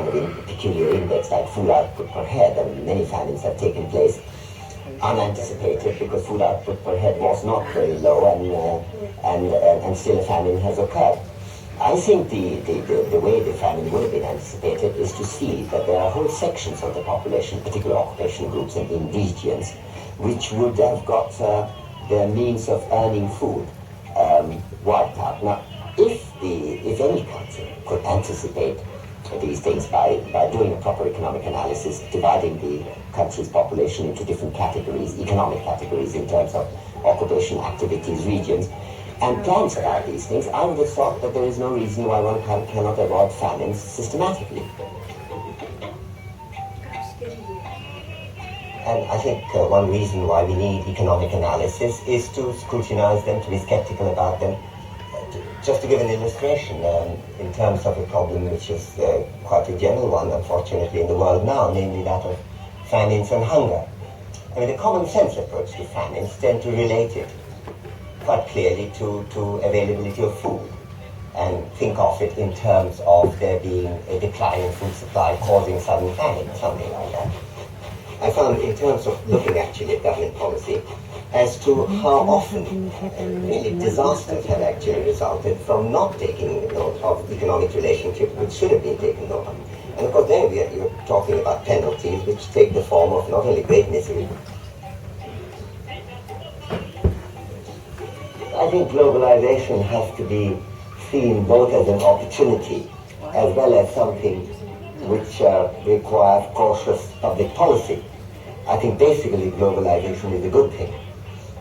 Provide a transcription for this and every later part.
kind of peculiar index like food output per head, and many famines have taken place unanticipated because food output per head was not very low, and still a famine has occurred. I think the way the famine would have been anticipated is to see that there are whole sections of the population, particular occupation groups and in regions, which would have got their means of earning food wiped out. Now, if any country could anticipate these things by doing a proper economic analysis, dividing the country's population into different categories, economic categories in terms of occupation, activities, regions, and plans about these things, I would have thought that there is no reason why one cannot avoid famines systematically. And I think one reason why we need economic analysis is to scrutinize them, to be skeptical about them. Just to give an illustration, in terms of a problem which is quite a general one, unfortunately, in the world now, namely that of famines and hunger. I mean, the common sense approach to famines tend to relate it quite clearly to availability of food, and think of it in terms of there being a decline in food supply causing sudden famine, something like that. I found, in terms of looking actually at government policy, as to how often really disasters have actually resulted from not taking note of economic relationships which should have been taken note of. And of course then you're talking about penalties which take the form of not only great misery. I think globalization has to be seen both as an opportunity as well as something which requires cautious public policy. I think basically globalization is a good thing.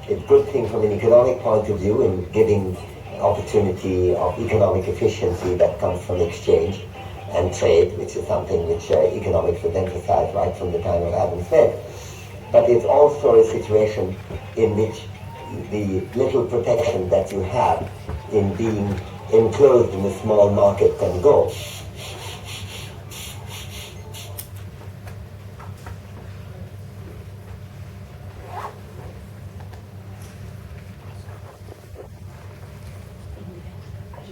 It's a good thing from an economic point of view in giving opportunity of economic efficiency that comes from exchange and trade, which is something which economics has emphasized right from the time of Adam Smith. But it's also a situation in which the little protection that you have in being enclosed in a small market can go.